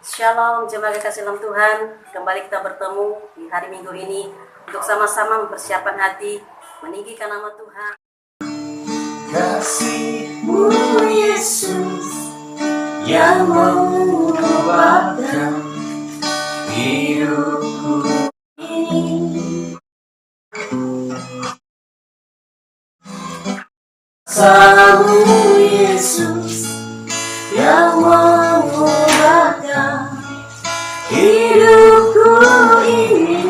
Shalom, jemaat kasih dalam Tuhan. Kembali kita bertemu di hari Minggu ini untuk sama-sama mempersiapkan hati meninggikan nama Tuhan. Kasih-Mu Yesus yang mengubahkan hidupku ini. Kasih-Mu Yesus yang mengubahkan hidupku ini.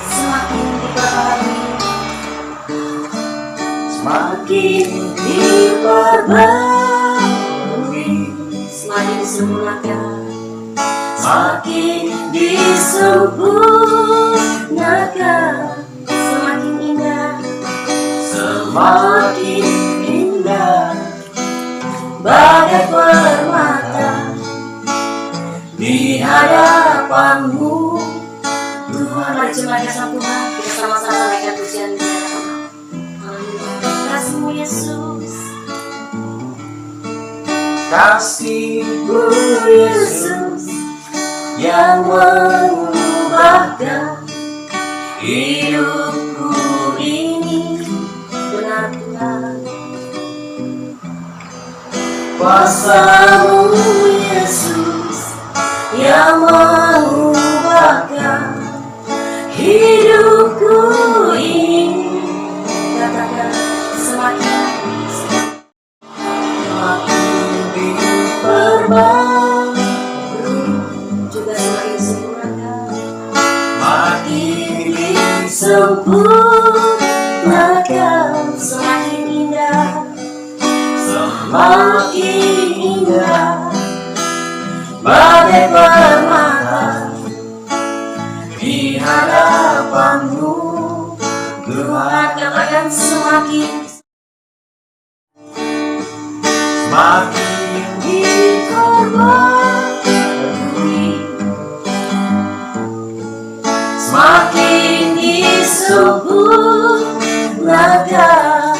Semakin diperbarui, Semakin diperbarui, semakin disempurnakan, semakin disempurnakan, semakin indah, semakin indah, bagai permata di hadapan-Mu, Tuhan. Mari jemaat kasih dalam Tuhan, kita sama-sama naikkan pujian di hadapan Allah. Kasih-Mu Yesus, Kasih-Mu Yesus yang mengubahkan hidupku ini. benar Tuhan. Kuasa-Mu Yesus yang mengubahkan hidupku ini. Katakan semakin Diperbarui, juga semakin disempurnakan, makin disempurnakan, semakin indah, semakin indah, bagai permata di hadapan-Mu, Tuhan. katakan semakin Semakin diperbarui, semakin disempurnakan,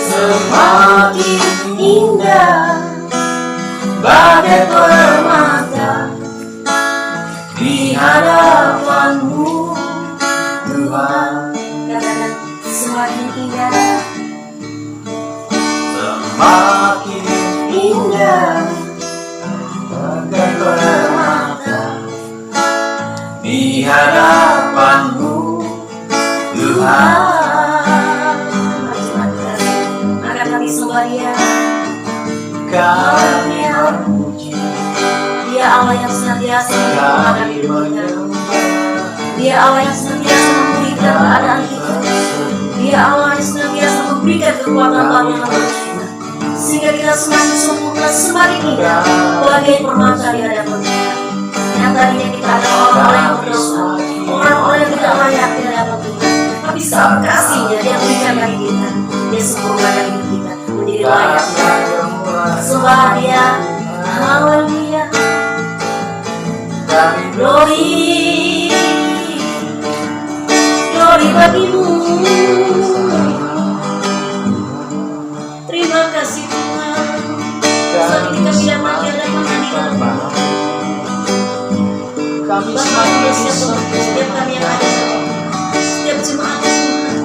semakin indah, bagai permata di hadapan-Mu, Tuhan. katakan semakin indah, Semakin indah, bagai permata di hadapan-Mu, Tuhan. akan kami sembah Dia. Kami memuji, Dia Allah yang senantiasa menyempurnakan kami hidup kita. menyembah, Dia Allah yang senantiasa memulihkan keadaan kita. Dia Allah yang senantiasa memberikan kekuatan baru dalam hidup kita, sehingga kita semakin sempurna, semakin indah, bagai permata di hadapan Tuhan. Yang tadinya kita adalah orang-orang yang berdosa, orang-orang yang tidak layak di hadapan Tuhan, tapi saat kasih-Nya Dia berikan bagi kita, Dia sempurnakan hidup kita menjadi layak. Sembah Dia, haleluya, glory, glory bagi-Mu. Terima kasih Tuhan, saat ini kami dapat di hadapan Hadirat-Mu. Bahagia setiap kami yang ada, setiap jemaat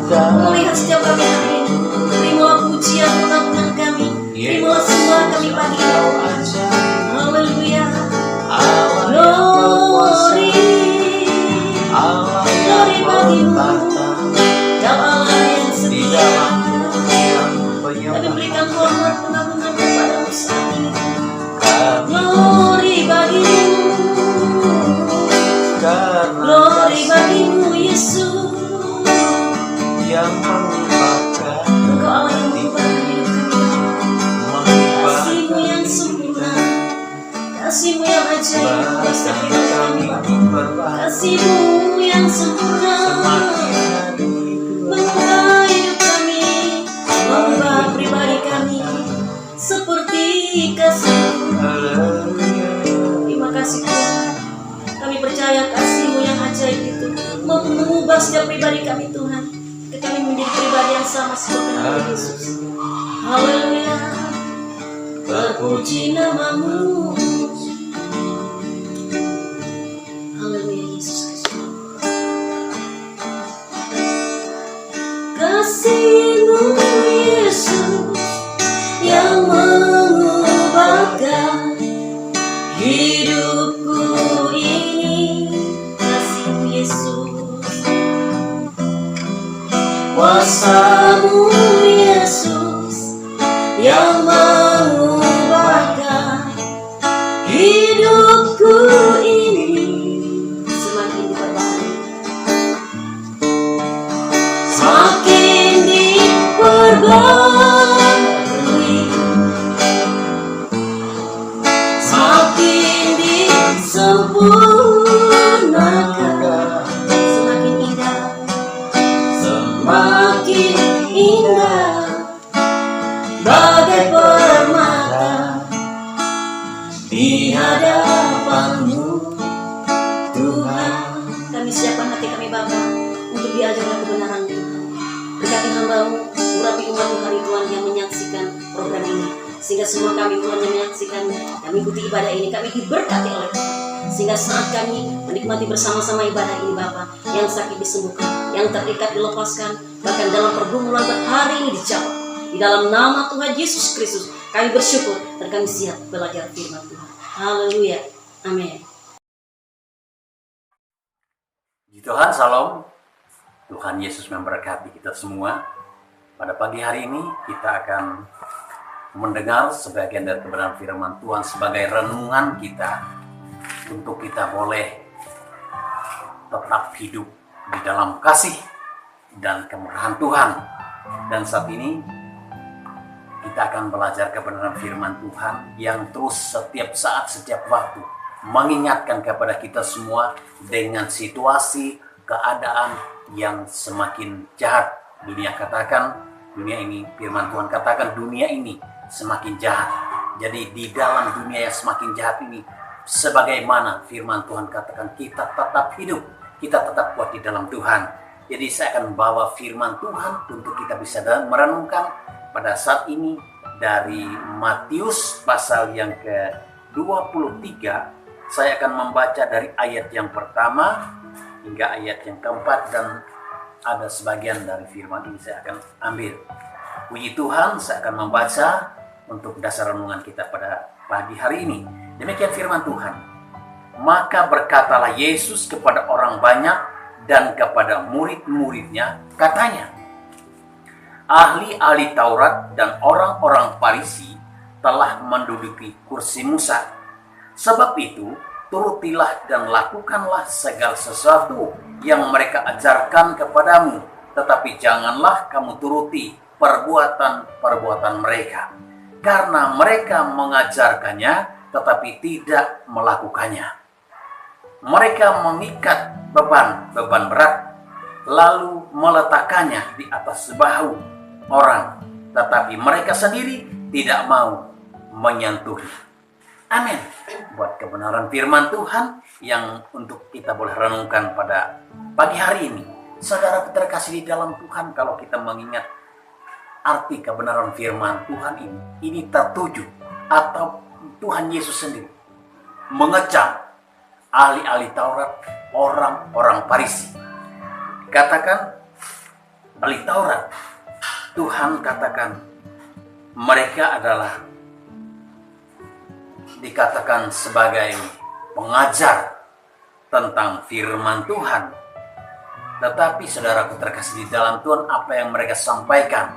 Tuhan, melihat setiap kami hari ini. Terimalah pujian pengampunan kami, terimalah semua kami pagi ini. Haleluya, glory, glory bagi-Mu. Kau Allah yang setia, kami berikan hormat pengampunan kepada-Mu saat ini. Glory bagi-Mu, glory bagi-Mu Yesus. yang mengubahkan, Engkau Allah yang mengubahkan hidup kami. Kasih-Mu yang sempurna, kasih-Mu yang ajaib, mengubah setiap hidup kami. Kasih-Mu yang sempurna, mengubah hidup kami, mengubah pribadi kami seperti kasih-Mu. Terima kasih Tuhan, kami percaya kasih-Mu yang ajaib itu mampu mengubah setiap pribadi kami Tuhan. Kami menjadi pribadi yang sama seperti Tuhan Yesus. Haleluya, terpuji nama-Mu hidupku ini semakin diperbarui, semakin diperbarui, semakin disempurnakan, semakin indah, semakin indah, bagai permata di hadapan-Mu, Tuhan. Kami siapkan hati kami Bapa untuk diajar dalam kebenaran Tuhan. Berkati hamba-Mu, urapi umat-Mu hari Tuhan yang menyaksikan program ini, sehingga semua kami Tuhan yang menyaksikannya, kami ikuti ibadah ini, kami diberkati oleh Tuhan, sehingga saat kami menikmati bersama-sama ibadah ini Bapa, yang sakit disembuhkan, yang terikat dilepaskan, bahkan dalam pergumulan hari ini dijawab. Di dalam nama Tuhan Yesus Kristus kami bersyukur dan kami siap belajar firman Tuhan. Haleluya. Amin. Tuhan, salam. Tuhan Yesus memberkati kita semua. Pada pagi hari ini kita akan mendengar sebagian dari kebenaran firman Tuhan sebagai renungan kita untuk kita boleh tetap hidup di dalam kasih dan kemurahan Tuhan. Dan saat ini kita akan belajar kebenaran firman Tuhan yang terus setiap saat, setiap waktu mengingatkan kepada kita semua dengan situasi, keadaan yang semakin jahat. Dunia ini, firman Tuhan katakan dunia ini semakin jahat. Jadi di dalam dunia yang semakin jahat ini, sebagaimana firman Tuhan katakan, kita tetap hidup, kita tetap kuat di dalam Tuhan. Jadi saya akan membawa firman Tuhan untuk kita bisa merenungkan pada saat ini dari Matius pasal yang ke-23. Saya akan membaca dari ayat yang pertama hingga ayat yang keempat, dan ada sebagian dari firman ini saya akan ambil. Puji Tuhan, saya akan membaca untuk dasar renungan kita pada pagi hari ini. Demikian firman Tuhan. Maka berkatalah Yesus kepada orang banyak dan kepada murid-muridnya, katanya, ahli-ahli Taurat dan orang-orang Farisi telah menduduki kursi Musa. Sebab itu, turutilah dan lakukanlah segala sesuatu yang mereka ajarkan kepadamu, tetapi janganlah kamu turuti perbuatan-perbuatan mereka, karena mereka mengajarkannya tetapi tidak melakukannya. Mereka mengikat beban-beban berat, lalu meletakkannya di atas bahu orang, tetapi mereka sendiri tidak mau menyentuhnya. Amin. Buat kebenaran firman Tuhan yang untuk kita boleh renungkan pada pagi hari ini. Saudara terkasih di dalam Tuhan, kalau kita mengingat arti kebenaran firman Tuhan ini tertuju atau Tuhan Yesus sendiri mengecam ahli-ahli Taurat, orang-orang Farisi. Katakan ahli Taurat, Tuhan katakan mereka adalah dikatakan sebagai pengajar tentang firman Tuhan. Tetapi saudaraku terkasih di dalam Tuhan, apa yang mereka sampaikan,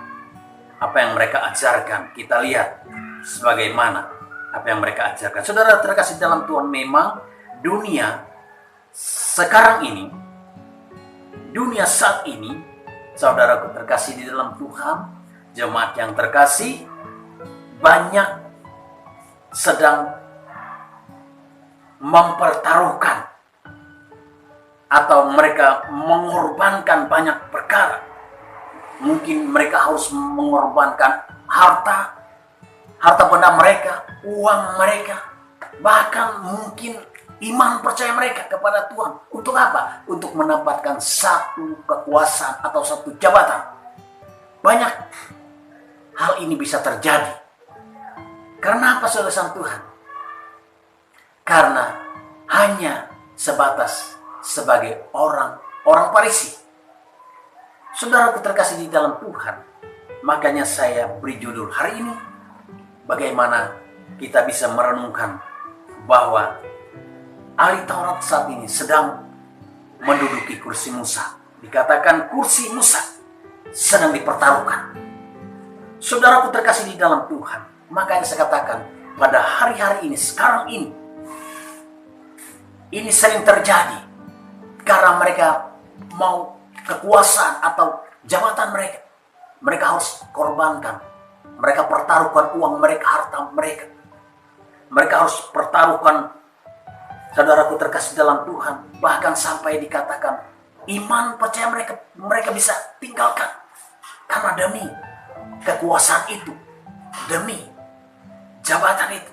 apa yang mereka ajarkan, kita lihat sebagaimana apa yang mereka ajarkan. Saudara terkasih dalam Tuhan, memang dunia sekarang ini, dunia saat ini, saudaraku terkasih di dalam Tuhan, jemaat yang terkasih, banyak sedang mempertaruhkan atau mereka mengorbankan banyak perkara. Mungkin mereka harus mengorbankan harta benda mereka, uang mereka, bahkan mungkin iman percaya mereka kepada Tuhan. Untuk apa? Untuk mendapatkan satu kekuasaan atau satu jabatan. Banyak hal ini bisa terjadi. Karena apa, saudara Tuhan? Karena hanya sebatas sebagai orang Farisi. Saudaraku terkasih di dalam Tuhan, makanya saya beri judul hari ini, bagaimana kita bisa merenungkan bahwa ahli Taurat saat ini sedang menduduki kursi Musa. Dikatakan kursi Musa sedang dipertaruhkan. Saudaraku terkasih di dalam Tuhan, makanya saya katakan pada hari-hari ini, sekarang ini, Ini sering terjadi karena mereka mau kekuasaan atau jabatan mereka. Mereka harus korbankan. Mereka pertaruhkan uang mereka, harta mereka. Mereka harus pertaruhkan, saudaraku terkasih dalam Tuhan, bahkan sampai dikatakan iman percaya mereka bisa tinggalkan karena demi kekuasaan itu, demi jabatan itu.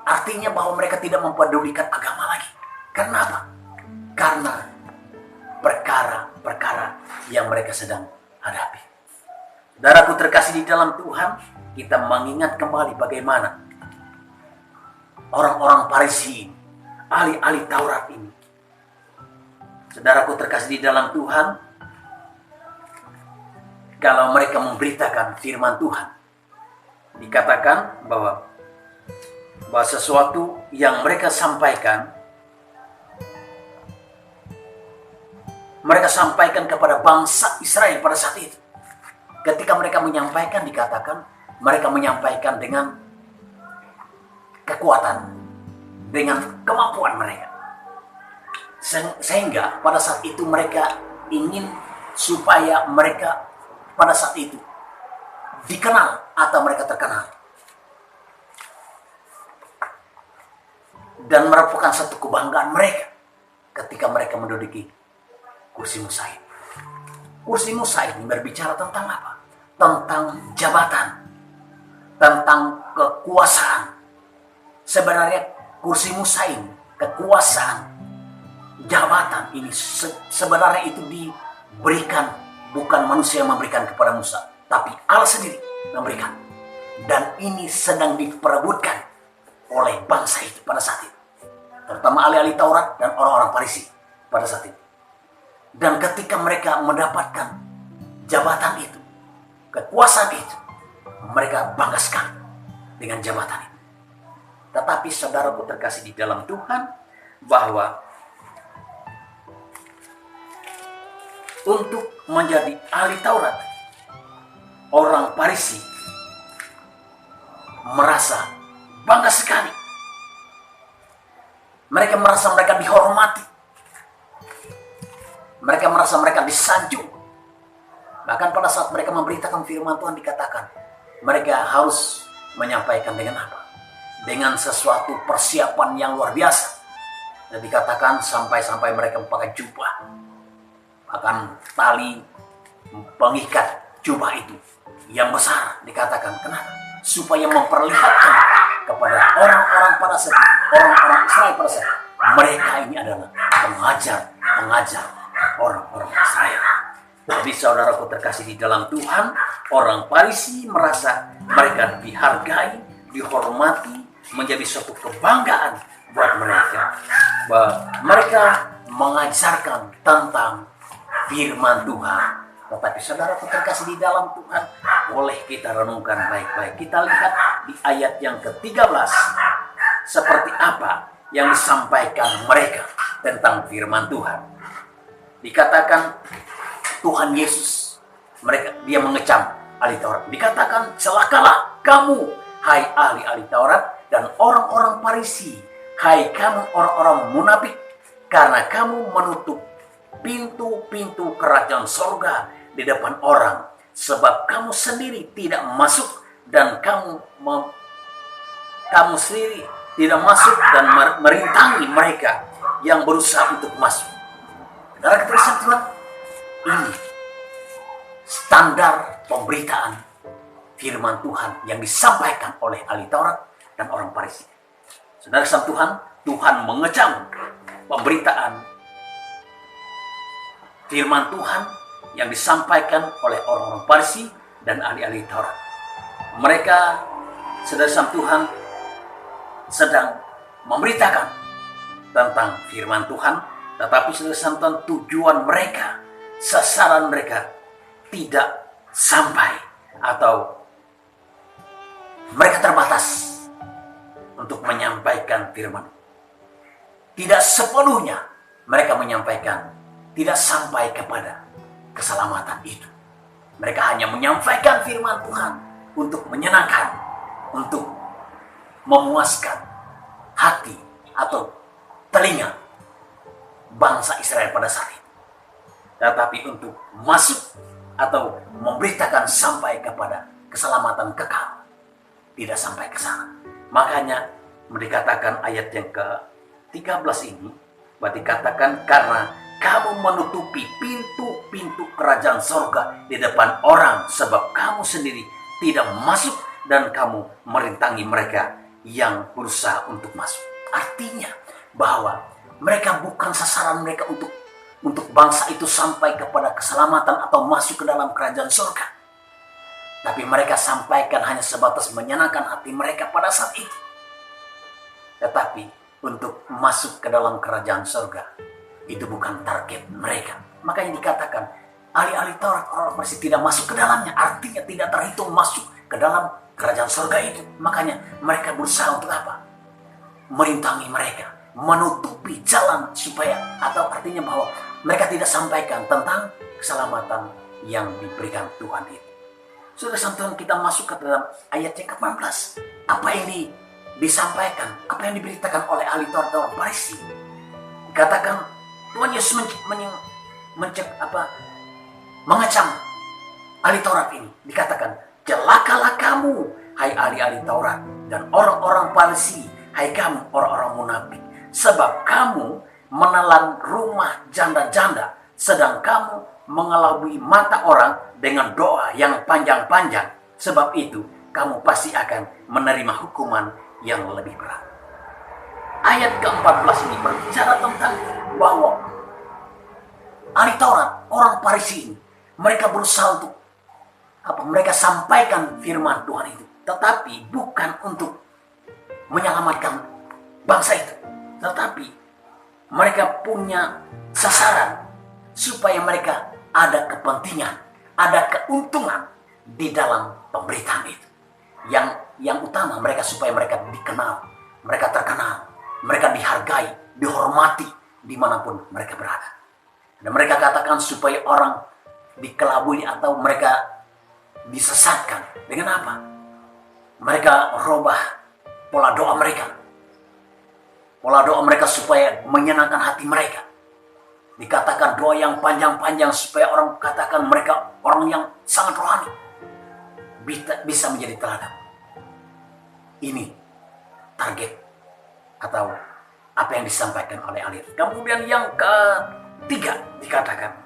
Artinya bahwa mereka tidak mempedulikan agama lagi. Kenapa? Karena perkara-perkara yang mereka sedang hadapi. Saudaraku terkasih di dalam Tuhan, kita mengingat kembali bagaimana orang-orang Farisi, ahli-ahli Taurat ini. Saudaraku terkasih di dalam Tuhan, kalau mereka memberitakan firman Tuhan, dikatakan bahwa sesuatu yang mereka sampaikan kepada bangsa Israel pada saat itu. Ketika mereka menyampaikan, dikatakan mereka menyampaikan dengan kekuatan, dengan kemampuan mereka. Sehingga pada saat itu mereka ingin supaya mereka pada saat itu dikenal atau mereka terkenal. Dan merupakan satu kebanggaan mereka ketika mereka menduduki kursi Musa ini. Kursi Musa ini berbicara tentang apa? Tentang jabatan, tentang kekuasaan. Sebenarnya kursi Musa ini, kekuasaan, jabatan ini sebenarnya itu diberikan, bukan manusia yang memberikan kepada Musa, tapi Allah sendiri memberikan. Dan ini sedang diperebutkan oleh bangsa itu pada saat itu, terutama ahli-ahli Taurat dan orang-orang Farisi pada saat itu. Dan ketika mereka mendapatkan jabatan itu, kekuasaan itu, mereka bangga sekali dengan jabatan itu. Tetapi saudaraku terkasih di dalam Tuhan, bahwa untuk menjadi ahli Taurat, orang Farisi merasa bangga sekali. Mereka merasa mereka dihormati. Mereka merasa mereka disanjung. Bahkan pada saat mereka memberitakan firman Tuhan, dikatakan mereka harus menyampaikan dengan apa? Dengan sesuatu persiapan yang luar biasa. Dan dikatakan sampai mereka memakai jubah. Bahkan tali pengikat jubah itu yang besar, dikatakan kenapa? Supaya memperlihatkan kepada orang-orang pada saat itu, orang-orang Israel pada saat itu, mereka ini adalah pengajar orang-orang Israel. Jadi saudaraku terkasih di dalam Tuhan, orang Farisi merasa mereka dihargai, dihormati, menjadi suatu kebanggaan buat mereka. Bahwa mereka mengajarkan tentang firman Tuhan. Tetapi saudaraku terkasih di dalam Tuhan, boleh kita renungkan baik-baik. Kita lihat di ayat yang ke-13, seperti apa yang disampaikan mereka tentang firman Tuhan. Dikatakan Tuhan Yesus, dia mengecam ahli Taurat. Dikatakan, celakalah kamu, hai ahli-ahli Taurat dan orang-orang Farisi, hai kamu orang-orang munafik, karena kamu menutup pintu-pintu kerajaan sorga di depan orang, sebab kamu sendiri tidak masuk dan kamu sendiri tidak masuk dan merintangi mereka yang berusaha untuk masuk. Saudara keterisian Tuhan, ini standar pemberitaan firman Tuhan yang disampaikan oleh ahli Taurat dan orang Farisi. Saudara keterisian Tuhan, Tuhan mengecam pemberitaan firman Tuhan yang disampaikan oleh orang-orang Farisi dan ahli-ahli Taurat. Mereka, saudara Tuhan, sedang memberitakan tentang firman Tuhan, tetapi saudara Tuhan, tujuan mereka, sasaran mereka tidak sampai, atau mereka terbatas untuk menyampaikan firman. Tidak sepenuhnya mereka menyampaikan, tidak sampai kepada keselamatan itu. Mereka hanya menyampaikan firman Tuhan untuk menyenangkan, untuk memuaskan hati atau telinga bangsa Israel pada saat itu. Tetapi untuk masuk atau memberitakan sampai kepada keselamatan kekal, tidak sampai ke sana. Makanya dikatakan ayat yang ke-13 ini, berarti katakan karena kamu menutupi pintu-pintu kerajaan sorga di depan orang, sebab kamu sendiri tidak masuk dan kamu merintangi mereka yang berusaha untuk masuk. Artinya bahwa mereka bukan sasaran mereka untuk bangsa itu sampai kepada keselamatan atau masuk ke dalam kerajaan surga. Tapi mereka sampaikan hanya sebatas menyenangkan hati mereka pada saat itu. Tetapi untuk masuk ke dalam kerajaan surga, itu bukan target mereka. Makanya dikatakan, ahli-ahli Taurat orang Farisi tidak masuk ke dalamnya. Artinya tidak terhitung masuk ke dalam kerajaan surga itu. Makanya mereka berusaha untuk apa? Merintangi mereka, menutupi jalan supaya, atau artinya bahwa mereka tidak sampaikan tentang keselamatan yang diberikan Tuhan itu. Sudah sampai kita masuk ke dalam ayat yang ke-14. Apa yang disampaikan, apa yang diberitakan oleh ahli Taurat dan orang Farisi. Dikatakan Tuhan Yesus mengecam ahli Taurat ini. Dikatakan, celakalah kamu, hai ahli-ahli Taurat dan orang-orang Farisi, hai kamu orang-orang munafik, sebab kamu menelan rumah janda-janda, sedang kamu mengelabui mata orang dengan doa yang panjang-panjang. Sebab itu kamu pasti akan menerima hukuman yang lebih berat. Ayat ke-14 ini berbicara tentang bahwa ahli Taurat, orang Farisi ini, mereka berusaha untuk mereka sampaikan firman Tuhan itu, tetapi bukan untuk menyelamatkan bangsa itu, tetapi mereka punya sasaran supaya mereka ada kepentingan, ada keuntungan di dalam pemberitaan itu. Yang utama mereka supaya mereka dikenal, mereka terkenal, mereka dihargai, dihormati dimanapun mereka berada. Dan mereka katakan supaya orang dikelabui atau mereka disesatkan. Dengan apa? Mereka rubah pola doa mereka. Pola doa mereka supaya menyenangkan hati mereka. Dikatakan doa yang panjang-panjang supaya orang katakan mereka orang yang sangat rohani. Bisa menjadi teladan. Ini target atau apa yang disampaikan oleh ahli. Kemudian yang ketiga dikatakan,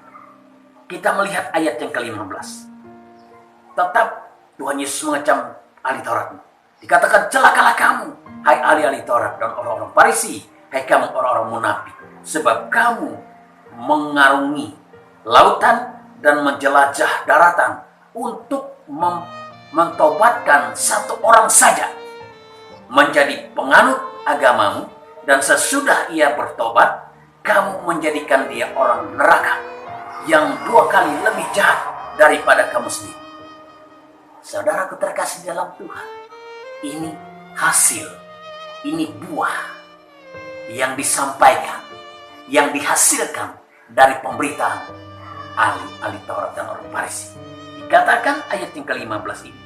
kita melihat ayat yang ke-15. Tetap Tuhan Yesus mengecam ahli Taurat. Dikatakan, celakalah kamu, hai ahli-ahli Taurat dan orang-orang Farisi, hai kamu orang-orang munafik, sebab kamu mengarungi lautan dan menjelajah daratan untuk mentobatkan satu orang saja menjadi penganut agamamu, dan sesudah ia bertobat, kamu menjadikan dia orang neraka yang 2 kali lebih jahat daripada kamu sendiri. Saudaraku terkasih dalam Tuhan, ini hasil, ini buah yang disampaikan, yang dihasilkan dari pemberitaan ahli Taurat dan orang Farisi. Dikatakan ayat yang ke-15 ini,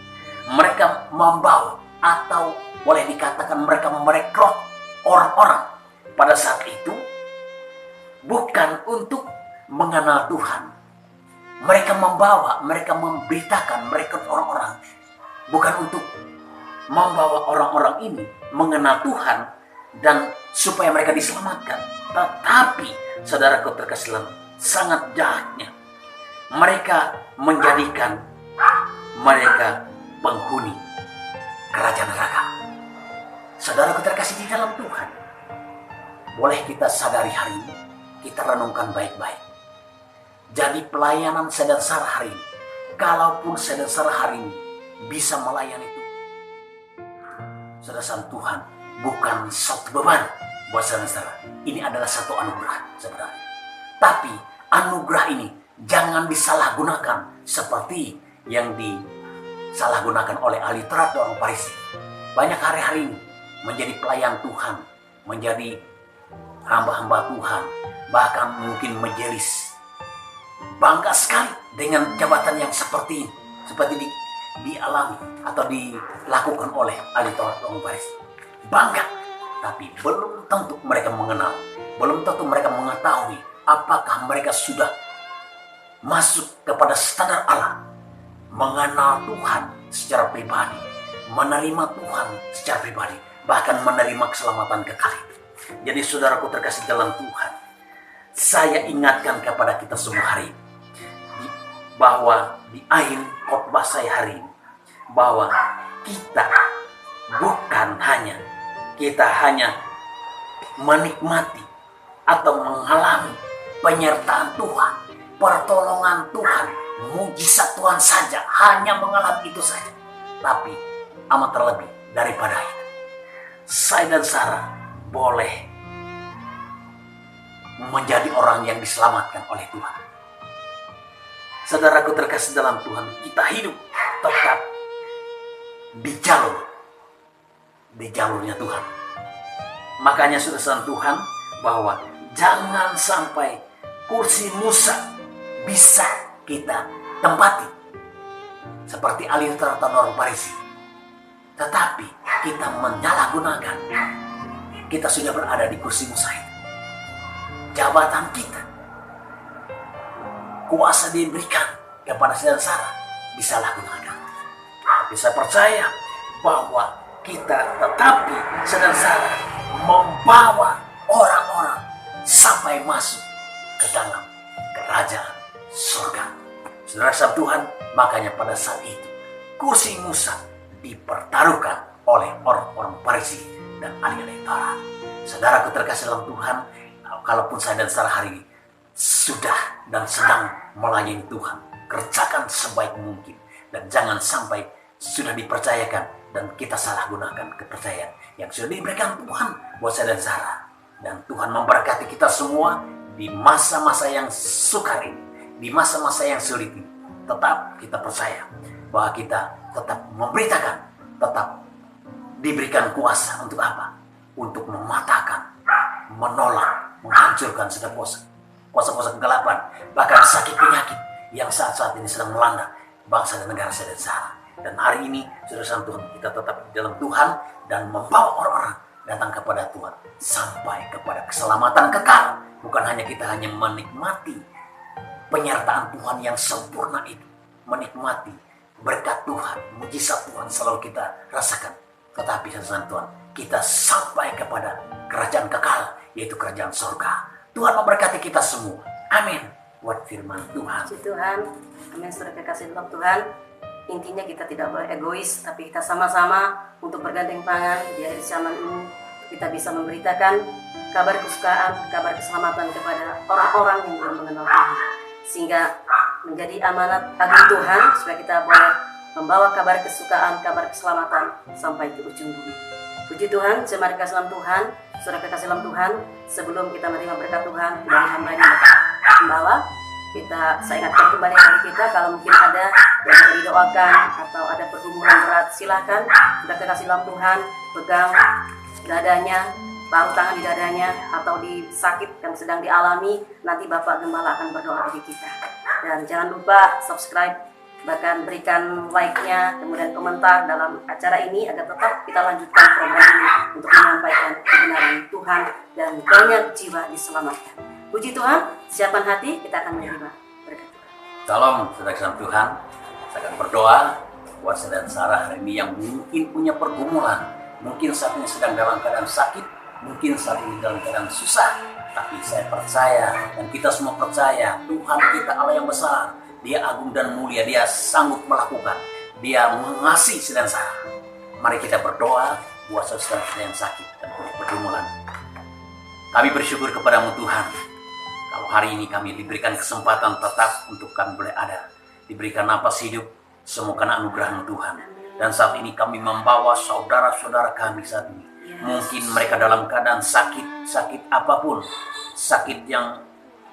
mereka membawa atau boleh dikatakan mereka merekrut orang-orang pada saat itu bukan untuk mengenal Tuhan. Mereka membawa, mereka memberitakan, merekrut orang-orang bukan untuk membawa orang-orang ini mengenal Tuhan dan supaya mereka diselamatkan. Tetapi saudaraku terkasih, sangat jahatnya mereka menjadikan mereka penghuni kerajaan neraka. Saudaraku terkasih di dalam Tuhan, boleh kita sadari hari ini, kita renungkan baik-baik. Jadi pelayanan Sedensara hari ini, kalaupun Sedensara hari ini bisa melayani Tuhan, saudara Tuhan, bukan satu beban buat Sedensara. Ini adalah satu anugerah sebenarnya. Tapi anugerah ini jangan disalahgunakan seperti yang disalahgunakan oleh ahli Taurat dan orang Farisi. Banyak hari-hari ini menjadi pelayan Tuhan, menjadi hamba-hamba Tuhan, bahkan mungkin majelis. Bangga sekali dengan jabatan yang seperti ini, seperti dialami atau dilakukan oleh ahli Taurat dan orang Farisi. Bangga, tapi belum tentu mereka mengenal, belum tentu mereka mengetahui apakah mereka sudah masuk kepada standar Allah, mengenal Tuhan secara pribadi, menerima Tuhan secara pribadi, bahkan menerima keselamatan kekal itu. Jadi saudaraku terkasih dalam Tuhan, saya ingatkan kepada kita semua hari ini, bahwa di akhir khotbah saya hari ini, bahwa kita hanya menikmati atau mengalami penyertaan Tuhan, pertolongan Tuhan, mujizat Tuhan saja, hanya mengalami itu saja. Tapi amat terlebih daripada itu, saya dan Sarah boleh menjadi orang yang diselamatkan oleh Tuhan. Saudaraku terkasih dalam Tuhan, kita hidup tetap di jalurnya Tuhan. Makanya saudara Tuhan, bahwa jangan sampai kursi Musa bisa kita tempati seperti alih terhadap orang Farisi, tetapi kita menyalahgunakan. Kita sudah berada di kursi Musa itu, jabatan kita, kuasa diberikan kepada saudara Sarah, disalahgunakan. Tapi saya percaya bahwa kita tetapi saudara Sarah membawa orang-orang sampai masuk ke dalam kerajaan surga. Saudara Tuhan, makanya pada saat itu kursi Musa dipertaruhkan oleh orang-orang Farisi dan ahli Taurat. Saudaraku terkasih dalam Tuhan, kalaupun saya dan Sarah hari ini sudah dan sedang melayani Tuhan, kerjakan sebaik mungkin, dan jangan sampai sudah dipercayakan dan kita salah gunakan kepercayaan yang sudah diberikan Tuhan buat saya dan Sarah. Dan Tuhan memberkati kita semua di masa-masa yang sukar ini, di masa-masa yang sulit ini. Tetap kita percaya bahwa kita tetap memberitakan, tetap diberikan kuasa untuk apa? Untuk mematahkan, menolak, menghancurkan setiap kuasa-kuasa kegelapan, bahkan sakit penyakit yang saat-saat ini sedang melanda bangsa dan negara saya dan Sarah. Dan hari ini, saudara Tuhan, kita tetap di dalam Tuhan dan membawa orang-orang datang kepada Tuhan sampai kepada keselamatan kekal. Bukan hanya kita hanya menikmati penyertaan Tuhan yang sempurna itu, menikmati berkat Tuhan, mujizat Tuhan selalu kita rasakan. Tetapi saudara Tuhan, kita sampai kepada kerajaan kekal, yaitu kerajaan surga. Tuhan memberkati kita semua. Amin. Buat firman Tuhan. Puji Tuhan. Amin. Saudara kekasih dalam Tuhan, intinya kita tidak boleh egois, tapi kita sama-sama untuk bergandeng tangan di akhir zaman ini. Kita bisa memberitakan kabar kesukaan, kabar keselamatan kepada orang-orang yang belum mengenal Tuhan, sehingga menjadi amanat agung Tuhan supaya kita boleh membawa kabar kesukaan, kabar keselamatan sampai ke ujung bumi. Puji Tuhan, jemaat kasih dalam Tuhan, saudara kekasih dalam Tuhan, sebelum kita menerima berkat Tuhan dari hamba-Nya Pembawa, saya ingatkan kembali hari kita, kalau mungkin ada yang bisa didoakan atau ada pergumulan berat, silakan saudara kekasih dalam Tuhan pegang dadanya, taruh tangan di dadanya, atau di sakit yang sedang dialami, nanti Bapak Gembala akan berdoa bagi kita. Dan jangan lupa subscribe, bahkan berikan like-nya, kemudian komentar dalam acara ini agar tetap kita lanjutkan program ini untuk menyampaikan kebenaran Tuhan dan banyak jiwa diselamatkan. Puji Tuhan, siapkan hati, kita akan menerima berkat Tuhan. Salam, saudara Tuhan. Saya akan berdoa buat saudara dan Sarah hari ini yang mungkin punya pergumulan, mungkin saat ini sedang dalam keadaan sakit, mungkin saat ini dalam keadaan susah. Tapi saya percaya dan kita semua percaya Tuhan kita Allah yang besar. Dia agung dan mulia, Dia sanggup melakukan. Dia mengasihi saudara Sarah. Mari kita berdoa buat saudara yang sakit dan punya pergumulan. Kami bersyukur kepadamu Tuhan. Kalau hari ini kami diberikan kesempatan tetap untuk kami boleh ada, diberikan napas hidup, semua karena anugerah Tuhan. Dan saat ini kami membawa saudara-saudara kami saat ini. Mungkin mereka dalam keadaan sakit apapun, sakit yang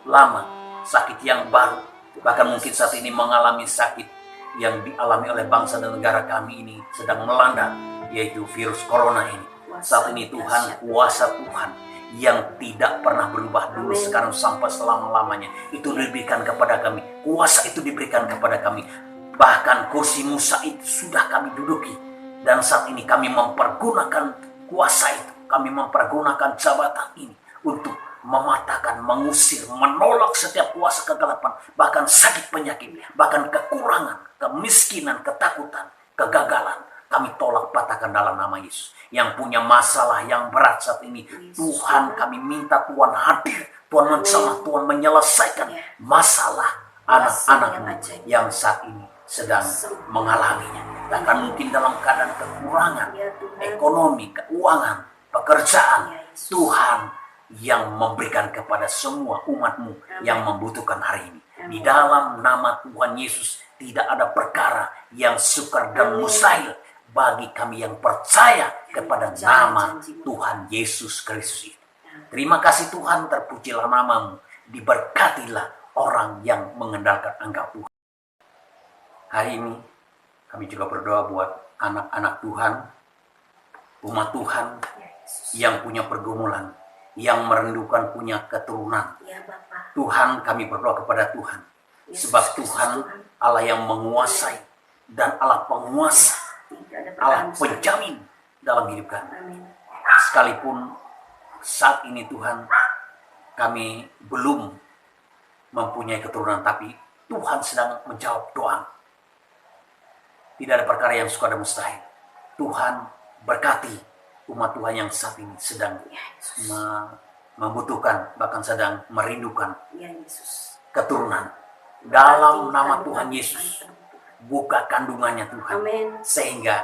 lama, sakit yang baru, bahkan mungkin saat ini mengalami sakit yang dialami oleh bangsa dan negara kami ini sedang melanda, yaitu virus corona ini. Saat ini Tuhan, kuasa Tuhan yang tidak pernah berubah dulu, sekarang sampai selama-lamanya itu diberikan kepada kami. Kuasa itu diberikan kepada kami. Bahkan kursi Musa itu sudah kami duduki. Dan saat ini kami mempergunakan kuasa itu kami mempergunakan jabatan ini untuk mematahkan, mengusir, menolak setiap kuasa kegelapan, bahkan sakit penyakit, bahkan kekurangan, kemiskinan, ketakutan, kegagalan. Kami tolak, patahkan dalam nama Yesus. Yang punya masalah yang berat saat ini, Tuhan, kami minta Tuhan hadir, Tuhan menjamah, Tuhan menyelesaikan masalah anak-anakmu yang saat ini sedang mengalaminya. Bahkan mungkin dalam keadaan kekurangan ekonomi, keuangan, pekerjaan. Tuhan yang memberikan kepada semua umatmu yang membutuhkan hari ini. Di dalam nama Tuhan Yesus tidak ada perkara yang sukar dan mustahil bagi kami yang percaya kepada nama Tuhan Yesus Kristus itu. Terima kasih Tuhan, terpujilah namamu, diberkatilah orang yang mengandalkan Engkau Tuhan. Hari ini kami juga berdoa buat anak-anak Tuhan, umat Tuhan yang punya pergumulan, yang merindukan punya keturunan. Tuhan, kami berdoa kepada Tuhan, sebab Tuhan Allah yang menguasai dan Allah penguasa, Allah penjamin dalam hidup kami. Sekalipun saat ini Tuhan kami belum mempunyai keturunan, tapi Tuhan sedang menjawab doa. Tidak ada perkara yang suka dan mustahil. Tuhan berkati umat Tuhan yang saat ini sedang membutuhkan, bahkan sedang merindukan keturunan. Dalam nama Tuhan Yesus, buka kandungannya Tuhan, sehingga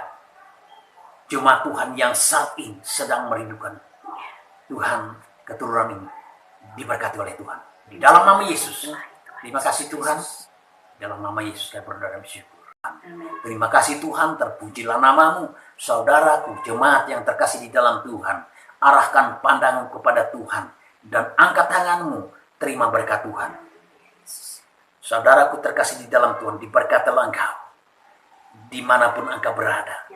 jemaat Tuhan yang saat ini sedang merindukan Tuhan, keturunan ini diberkati oleh Tuhan. Di dalam nama Yesus, terima kasih Tuhan. Dalam nama Yesus kami berdoa dan bersyukur. Terima kasih Tuhan, terpujilah namamu. Saudaraku, jemaat yang terkasih di dalam Tuhan, arahkan pandangan kepada Tuhan dan angkat tanganmu, terima berkat Tuhan. Saudaraku terkasih di dalam Tuhan, diberkatilah engkau dimanapun engkau berada.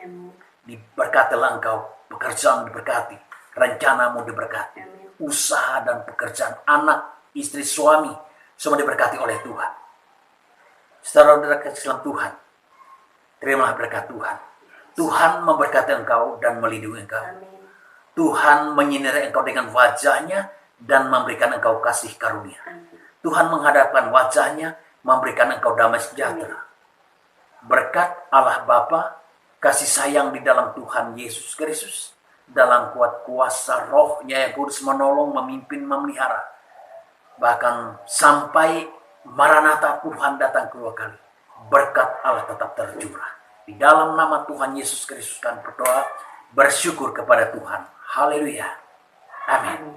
Diberkatilah engkau, pekerjaan diberkati, rencanamu diberkati, usaha dan pekerjaan, anak, istri, suami, semua diberkati oleh Tuhan. Saudara-saudara terkasih dalam Tuhan, terimalah berkat Tuhan. Tuhan memberkati engkau dan melindungi engkau. Tuhan menyinari engkau dengan wajahnya dan memberikan engkau kasih karunia. Tuhan menghadapkan wajahnya, memberikan engkau damai sejahtera. Berkat Allah Bapa, kasih sayang di dalam Tuhan Yesus Kristus, dalam kuat kuasa rohnya yang kudus menolong, memimpin, memelihara. Bahkan sampai Maranatha Tuhan datang kedua kali. Berkat Allah tetap tercurah. Di dalam nama Tuhan Yesus Kristus kami berdoa, bersyukur kepada Tuhan. Haleluya. Amin.